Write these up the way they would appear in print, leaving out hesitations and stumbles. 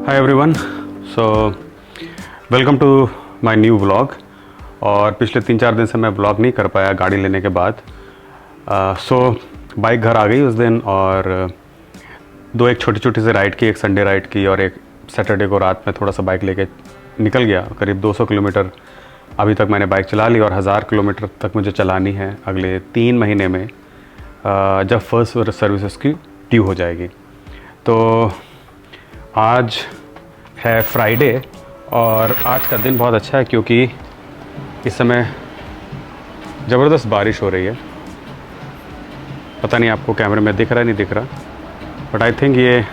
Hi everyone, so welcome to my new vlog. और पिछले 3-4 दिन से मैं व्लॉग नहीं कर पाया गाड़ी लेने के बाद। बाइक घर आ गई उस दिन और एक छोटी छोटी सी राइड की, एक संडे राइड की और एक सैटरडे को रात में थोड़ा सा बाइक लेके निकल गया। करीब 200 किलोमीटर अभी तक मैंने बाइक चला ली और 1000 किलोमीटर तक मुझे चलानी है अगले 3 महीने में, जब फर्स्ट सर्विसेज की ड्यू हो जाएगी। तो आज है फ्राइडे और आज का दिन बहुत अच्छा है क्योंकि इस समय ज़बरदस्त बारिश हो रही है। पता नहीं आपको कैमरे में दिख रहा है नहीं दिख रहा, बट आई थिंक ये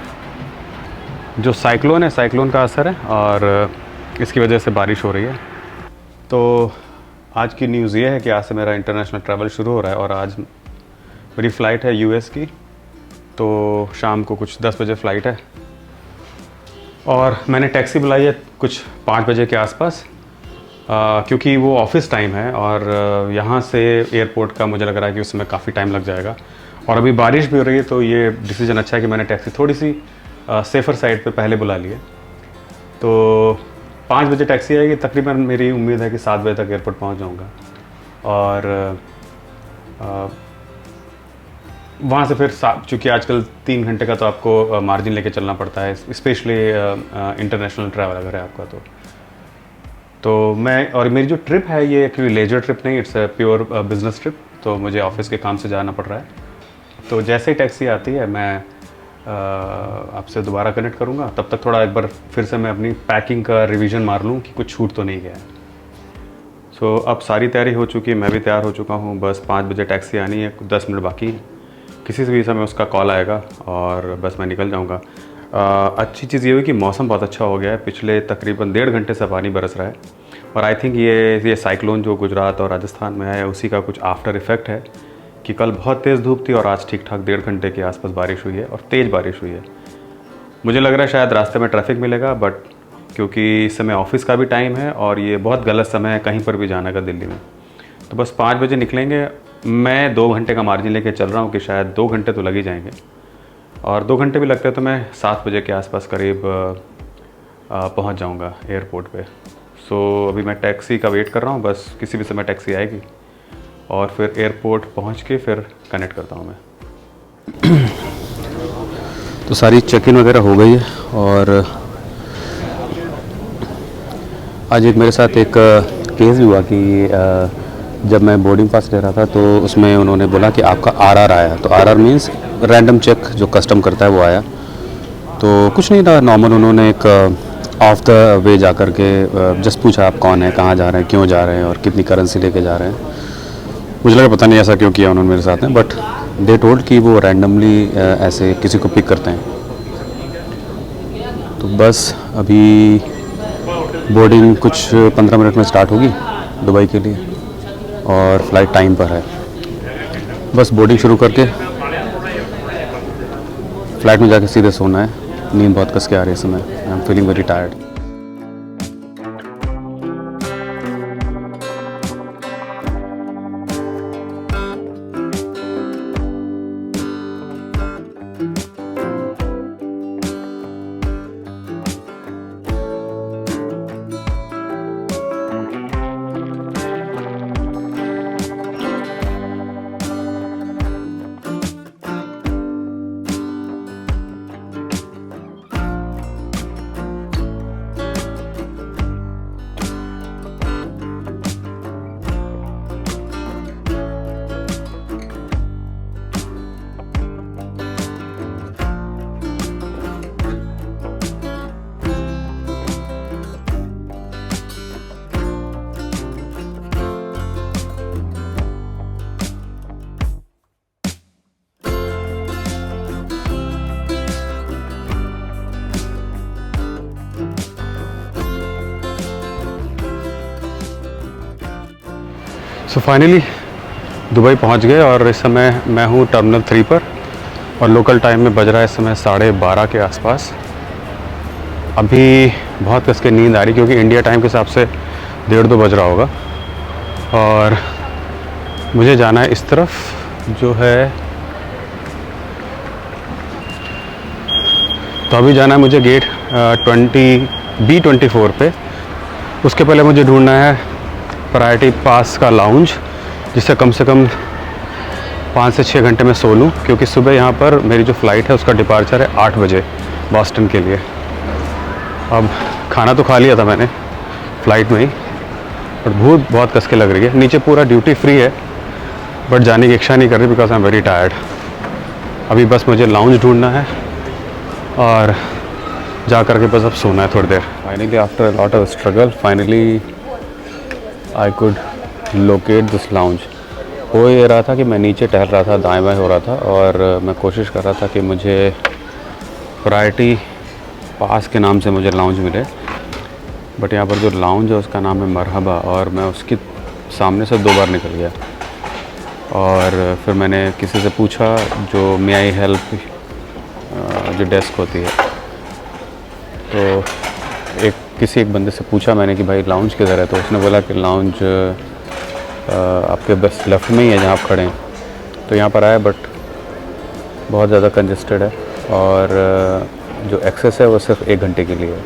जो साइक्लोन है, साइक्लोन का असर है और इसकी वजह से बारिश हो रही है। तो आज की न्यूज़ ये है कि आज से मेरा इंटरनेशनल ट्रैवल शुरू हो रहा है और आज मेरी फ़्लाइट है यूएस की। तो शाम को कुछ 10 बजे फ़्लाइट है और मैंने टैक्सी बुलाई है कुछ 5 बजे के आसपास, क्योंकि वो ऑफिस टाइम है और यहाँ से एयरपोर्ट का मुझे लग रहा है कि उसमें काफ़ी टाइम लग जाएगा और अभी बारिश भी हो रही है। तो ये डिसीजन अच्छा है कि मैंने टैक्सी थोड़ी सी सेफ़र साइड पे पहले बुला ली है। तो 5 बजे टैक्सी आएगी, तकरीबन मेरी उम्मीद है कि 7 बजे तक एयरपोर्ट पहुँच जाऊँगा और वहाँ से फिर चूँकि आजकल 3 घंटे का तो आपको मार्जिन लेके चलना पड़ता है, स्पेशली इंटरनेशनल ट्रैवल अगर है आपका। तो मैं और मेरी जो ट्रिप है ये एक्चुअली लेजर ट्रिप नहीं, it's a pure business trip. तो मुझे ऑफिस के काम से जाना पड़ रहा है। तो जैसे ही टैक्सी आती है मैं आपसे दोबारा कनेक्ट करूँगा। तब तक थोड़ा एक बार फिर से मैं अपनी पैकिंग का रिवीजन मार लूँ कि कुछ छूट तो नहीं गया है। सो अब सारी तैयारी हो चुकी है, मैं भी तैयार हो चुका हूँ। बस 5 बजे टैक्सी आनी है, 10 मिनट बाकी है। किसी से भी समय उसका कॉल आएगा और बस मैं निकल जाऊंगा। अच्छी चीज़ ये हुई कि मौसम बहुत अच्छा हो गया है। पिछले तकरीबन 1.5 घंटे से पानी बरस रहा है और आई थिंक ये साइक्लोन जो गुजरात और राजस्थान में है उसी का कुछ आफ्टर इफ़ेक्ट है कि कल बहुत तेज़ धूप थी और आज ठीक ठाक 1.5 घंटे के आसपास बारिश हुई है और तेज़ बारिश हुई है। मुझे लग रहा है शायद रास्ते में ट्रैफिक मिलेगा, बट क्योंकि इस समय ऑफिस का भी टाइम है और ये बहुत गलत समय है कहीं पर भी जाने का दिल्ली में। तो बस 5 बजे निकलेंगे। मैं 2 घंटे का मार्जिन लेके चल रहा हूँ कि शायद 2 घंटे तो लग ही जाएंगे और 2 घंटे भी लगते हैं तो मैं 7 बजे के आसपास करीब पहुँच जाऊँगा एयरपोर्ट पे। सो अभी मैं टैक्सी का वेट कर रहा हूँ, बस किसी भी समय टैक्सी आएगी और फिर एयरपोर्ट पहुँच के फिर कनेक्ट करता हूँ मैं। तो सारी चेक इन वगैरह हो गई है और आज एक मेरे साथ एक केस भी हुआ कि जब मैं बोर्डिंग पास ले रहा था तो उसमें उन्होंने बोला कि आपका आरआर आया। तो आरआर मीन्स रैंडम चेक जो कस्टम करता है वो आया। तो कुछ नहीं था, नॉर्मल उन्होंने एक ऑफ द वे जा कर के जस्ट पूछा आप कौन है, कहाँ जा रहे हैं, क्यों जा रहे हैं और कितनी करेंसी लेके जा रहे हैं। मुझे लगा पता नहीं ऐसा क्यों किया उन्होंने मेरे साथ में, बट दे टोल्ड कि वो रैंडमली ऐसे किसी को पिक करते हैं। तो बस अभी बोर्डिंग कुछ 15 मिनट में स्टार्ट होगी दुबई के लिए और फ्लाइट टाइम पर है। बस बोर्डिंग शुरू करके फ्लाइट में जाके सीधे सोना है। नींद बहुत कस के आ रही है इस समय। I am feeling very tired. So finally Dubai पहुंच गए और इस समय मैं हूं टर्मिनल 3 पर और लोकल टाइम में बज रहा है इस समय 12:30 के आसपास। अभी बहुत कस के नींद आ रही क्योंकि इंडिया टाइम के हिसाब से 1:30-2 बज रहा होगा और मुझे जाना है इस तरफ जो है तो अभी जाना है मुझे गेट 20B24 पे। उसके पहले मुझे ढूंढना है प्रायोरिटी पास का लाउंज, जिससे कम से कम 5 से 6 घंटे में सो लूँ, क्योंकि सुबह यहाँ पर मेरी जो फ़्लाइट है उसका डिपार्चर है 8 बजे बॉस्टन के लिए। अब खाना तो खा लिया था मैंने फ़्लाइट में ही, और भूख बहुत कस के लग रही है। नीचे पूरा ड्यूटी फ्री है, बट जाने की इच्छा नहीं कर रही because I am very tired. अभी बस मुझे लाउंज ढूंढना है और जा कर के बस अब सोना है थोड़ी देर। Finally after a lot of struggle finally I could locate this lounge. हो ये रहा था कि मैं नीचे टहल रहा था, दाएं बाएं हो रहा था, और मैं कोशिश कर रहा था कि मुझे प्रायोरिटी पास के नाम से मुझे लाउंज मिले, बट यहाँ पर जो लाउंज है उसका नाम है मरहबा, और मैं उसके सामने से 2 बार निकल गया। और फिर मैंने किसी से पूछा, जो मे आई हेल्प जो डेस्क होती है, तो किसी एक बंदे से पूछा मैंने कि भाई लाउंज किधर है, तो उसने बोला कि लाउंज आपके बस लेफ़्ट में ही है जहाँ आप खड़े हैं। तो यहाँ पर आया, बट बहुत ज़्यादा कंजेस्टेड है, और जो एक्सेस है वो सिर्फ 1 घंटे के लिए है।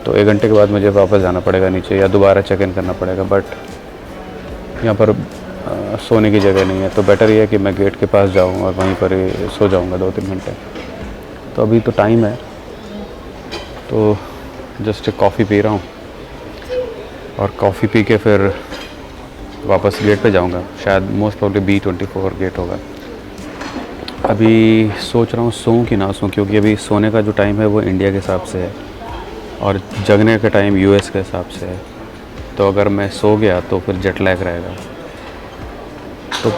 तो 1 घंटे के बाद मुझे वापस जाना पड़ेगा नीचे, या दोबारा चेक इन करना पड़ेगा, बट यहाँ पर सोने की जगह नहीं है। तो बेटर ये है कि मैं गेट के पास जाऊँ और वहीं पर ही सो जाऊँगा 2-3 घंटे। तो अभी तो टाइम है, तो जस्ट एक कॉफ़ी पी रहा हूँ, और कॉफ़ी पी के फिर वापस गेट पे जाऊँगा। शायद मोस्ट प्रोबेबली B24 गेट होगा। अभी सोच रहा हूँ सोऊं कि ना सोऊं, क्योंकि अभी सोने का जो टाइम है वो इंडिया के हिसाब से है, और जगने का टाइम US के हिसाब से है। तो अगर मैं सो गया तो फिर जेट लैग रहेगा। तो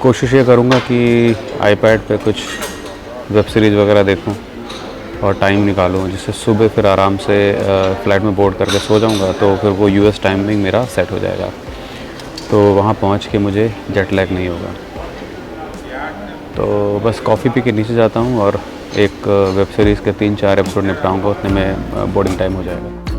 कोशिश ये करूँगा कि आईपैड पे कुछ वेब सीरीज़ वगैरह देखूँ और टाइम निकालूँ, जिससे सुबह फिर आराम से फ़्लाइट में बोर्ड करके सो जाऊँगा, तो फिर वो US टाइमिंग मेरा सेट हो जाएगा। तो वहाँ पहुँच के मुझे जेट लैग नहीं होगा। तो बस कॉफ़ी पी के नीचे जाता हूँ और एक वेब सीरीज़ के 3-4 एपिसोड निपटाऊँगा, उतने में बोर्डिंग टाइम हो जाएगा।